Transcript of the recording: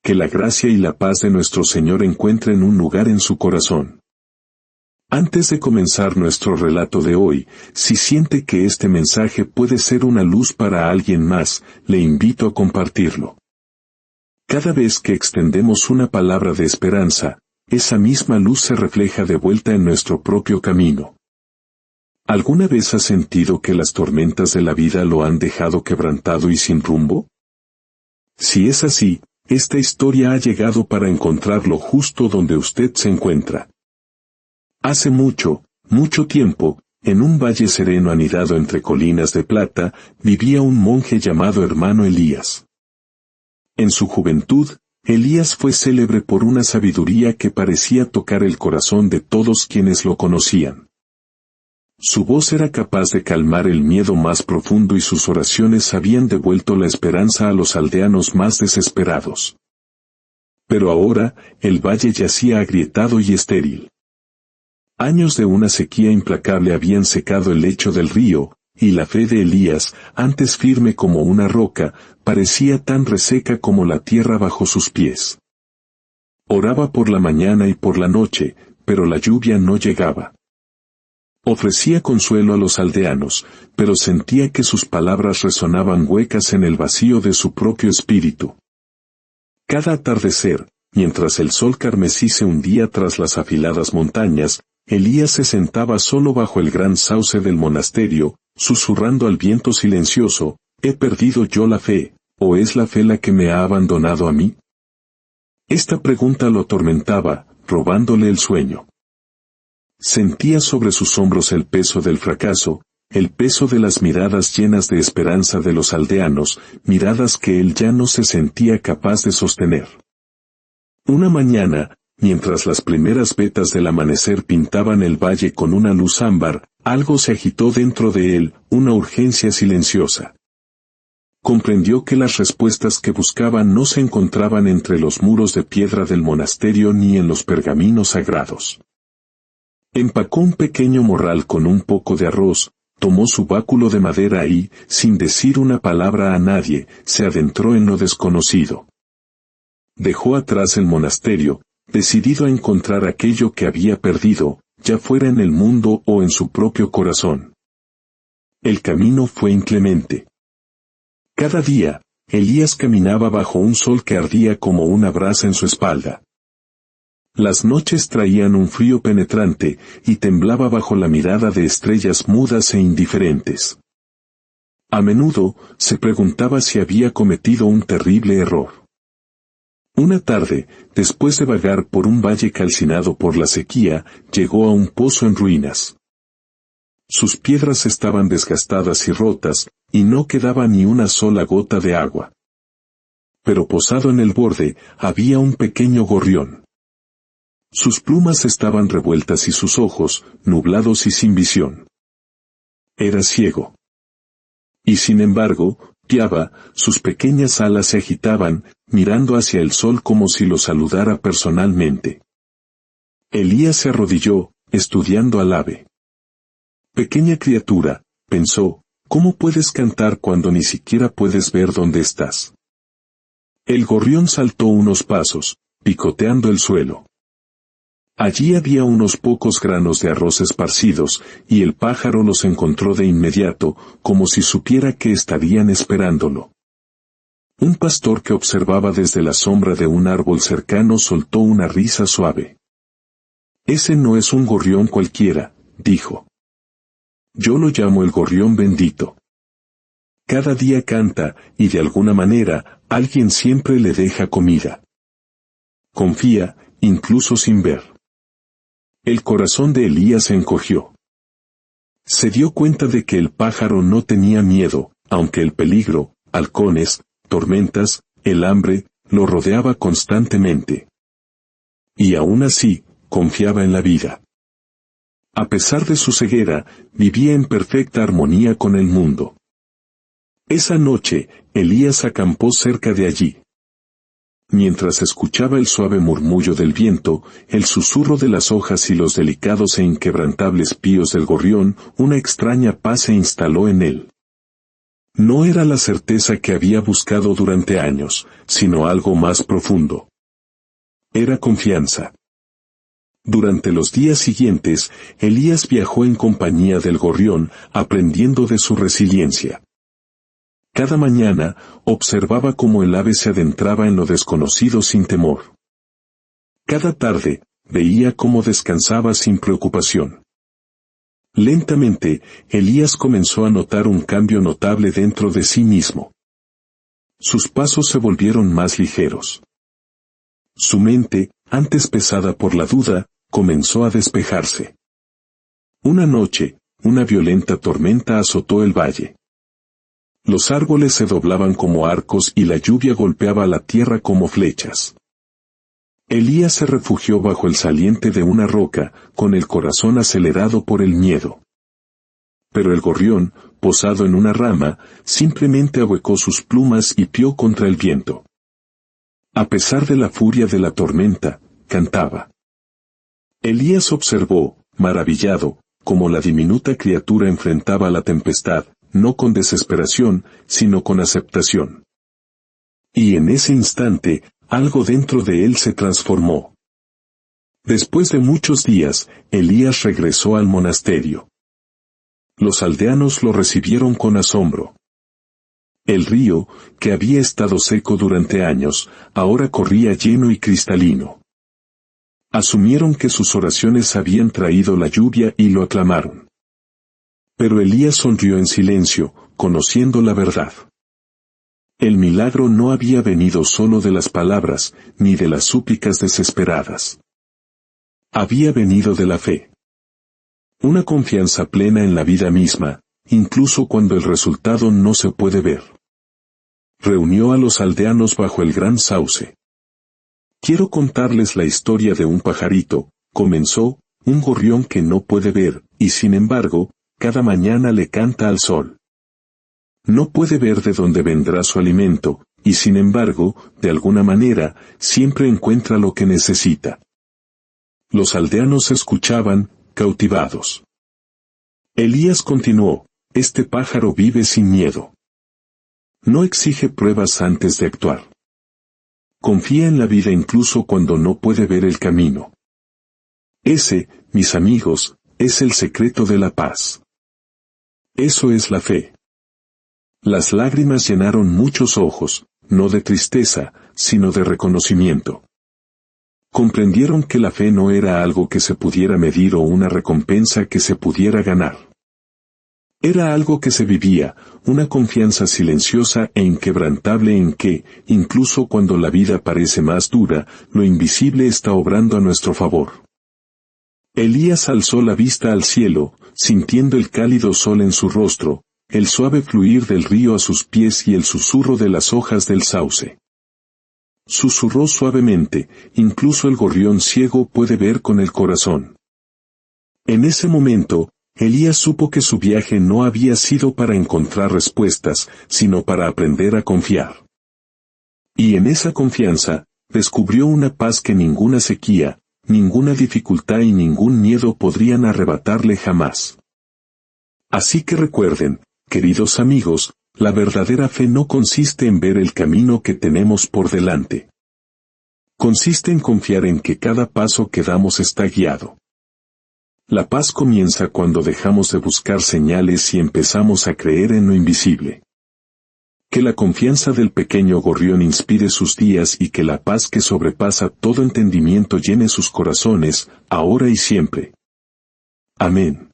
Que la gracia y la paz de nuestro Señor encuentren un lugar en su corazón. Antes de comenzar nuestro relato de hoy, si siente que este mensaje puede ser una luz para alguien más, le invito a compartirlo. Cada vez que extendemos una palabra de esperanza, esa misma luz se refleja de vuelta en nuestro propio camino. ¿Alguna vez ha sentido que las tormentas de la vida lo han dejado quebrantado y sin rumbo? Si es así, esta historia ha llegado para encontrarlo justo donde usted se encuentra. Hace mucho, mucho tiempo, en un valle sereno anidado entre colinas de plata, vivía un monje llamado Hermano Elías. En su juventud, Elías fue célebre por una sabiduría que parecía tocar el corazón de todos quienes lo conocían. Su voz era capaz de calmar el miedo más profundo y sus oraciones habían devuelto la esperanza a los aldeanos más desesperados. Pero ahora, el valle yacía agrietado y estéril. Años de una sequía implacable habían secado el lecho del río, y la fe de Elías, antes firme como una roca, parecía tan reseca como la tierra bajo sus pies. Oraba por la mañana y por la noche, pero la lluvia no llegaba. Ofrecía consuelo a los aldeanos, pero sentía que sus palabras resonaban huecas en el vacío de su propio espíritu. Cada atardecer, mientras el sol carmesí se hundía tras las afiladas montañas, Elías se sentaba solo bajo el gran sauce del monasterio, susurrando al viento silencioso, ¿he perdido yo la fe, o es la fe la que me ha abandonado a mí? Esta pregunta lo atormentaba, robándole el sueño. Sentía sobre sus hombros el peso del fracaso, el peso de las miradas llenas de esperanza de los aldeanos, miradas que él ya no se sentía capaz de sostener. Una mañana, mientras las primeras vetas del amanecer pintaban el valle con una luz ámbar, algo se agitó dentro de él, una urgencia silenciosa. Comprendió que las respuestas que buscaba no se encontraban entre los muros de piedra del monasterio ni en los pergaminos sagrados. Empacó un pequeño morral con un poco de arroz, tomó su báculo de madera y, sin decir una palabra a nadie, se adentró en lo desconocido. Dejó atrás el monasterio, decidido a encontrar aquello que había perdido, ya fuera en el mundo o en su propio corazón. El camino fue inclemente. Cada día, Elías caminaba bajo un sol que ardía como una brasa en su espalda. Las noches traían un frío penetrante, y temblaba bajo la mirada de estrellas mudas e indiferentes. A menudo, se preguntaba si había cometido un terrible error. Una tarde, después de vagar por un valle calcinado por la sequía, llegó a un pozo en ruinas. Sus piedras estaban desgastadas y rotas, y no quedaba ni una sola gota de agua. Pero posado en el borde, había un pequeño gorrión. Sus plumas estaban revueltas y sus ojos, nublados y sin visión. Era ciego. Y sin embargo, piaba, sus pequeñas alas se agitaban, mirando hacia el sol como si lo saludara personalmente. Elías se arrodilló, estudiando al ave. Pequeña criatura, pensó, ¿cómo puedes cantar cuando ni siquiera puedes ver dónde estás? El gorrión saltó unos pasos, picoteando el suelo. Allí había unos pocos granos de arroz esparcidos, y el pájaro los encontró de inmediato, como si supiera que estarían esperándolo. Un pastor que observaba desde la sombra de un árbol cercano soltó una risa suave. «Ese no es un gorrión cualquiera», dijo. «Yo lo llamo el gorrión bendito. Cada día canta, y de alguna manera, alguien siempre le deja comida. Confía, incluso sin ver». El corazón de Elías se encogió. Se dio cuenta de que el pájaro no tenía miedo, aunque el peligro, halcones, tormentas, el hambre, lo rodeaba constantemente. Y aún así, confiaba en la vida. A pesar de su ceguera, vivía en perfecta armonía con el mundo. Esa noche, Elías acampó cerca de allí. Mientras escuchaba el suave murmullo del viento, el susurro de las hojas y los delicados e inquebrantables píos del gorrión, una extraña paz se instaló en él. No era la certeza que había buscado durante años, sino algo más profundo. Era confianza. Durante los días siguientes, Elías viajó en compañía del gorrión, aprendiendo de su resiliencia. Cada mañana, observaba cómo el ave se adentraba en lo desconocido sin temor. Cada tarde, veía cómo descansaba sin preocupación. Lentamente, Elías comenzó a notar un cambio notable dentro de sí mismo. Sus pasos se volvieron más ligeros. Su mente, antes pesada por la duda, comenzó a despejarse. Una noche, una violenta tormenta azotó el valle. Los árboles se doblaban como arcos y la lluvia golpeaba la tierra como flechas. Elías se refugió bajo el saliente de una roca, con el corazón acelerado por el miedo. Pero el gorrión, posado en una rama, simplemente ahuecó sus plumas y pió contra el viento. A pesar de la furia de la tormenta, cantaba. Elías observó, maravillado, cómo la diminuta criatura enfrentaba la tempestad, no con desesperación, sino con aceptación. Y en ese instante, algo dentro de él se transformó. Después de muchos días, Elías regresó al monasterio. Los aldeanos lo recibieron con asombro. El río, que había estado seco durante años, ahora corría lleno y cristalino. Asumieron que sus oraciones habían traído la lluvia y lo aclamaron. Pero Elías sonrió en silencio, conociendo la verdad. El milagro no había venido solo de las palabras, ni de las súplicas desesperadas. Había venido de la fe. Una confianza plena en la vida misma, incluso cuando el resultado no se puede ver. Reunió a los aldeanos bajo el gran sauce. Quiero contarles la historia de un pajarito, comenzó, un gorrión que no puede ver, y sin embargo, cada mañana le canta al sol. No puede ver de dónde vendrá su alimento, y sin embargo, de alguna manera, siempre encuentra lo que necesita. Los aldeanos escuchaban, cautivados. Elías continuó, este pájaro vive sin miedo. No exige pruebas antes de actuar. Confía en la vida incluso cuando no puede ver el camino. Ese, mis amigos, es el secreto de la paz. Eso es la fe. Las lágrimas llenaron muchos ojos, no de tristeza, sino de reconocimiento. Comprendieron que la fe no era algo que se pudiera medir o una recompensa que se pudiera ganar. Era algo que se vivía, una confianza silenciosa e inquebrantable en que, incluso cuando la vida parece más dura, lo invisible está obrando a nuestro favor. Elías alzó la vista al cielo, sintiendo el cálido sol en su rostro, el suave fluir del río a sus pies y el susurro de las hojas del sauce. Susurró suavemente, incluso el gorrión ciego puede ver con el corazón. En ese momento, Elías supo que su viaje no había sido para encontrar respuestas, sino para aprender a confiar. Y en esa confianza, descubrió una paz que ninguna sequía, ninguna dificultad y ningún miedo podrían arrebatarle jamás. Así que recuerden, queridos amigos, la verdadera fe no consiste en ver el camino que tenemos por delante. Consiste en confiar en que cada paso que damos está guiado. La paz comienza cuando dejamos de buscar señales y empezamos a creer en lo invisible. Que la confianza del pequeño gorrión inspire sus días y que la paz que sobrepasa todo entendimiento llene sus corazones, ahora y siempre. Amén.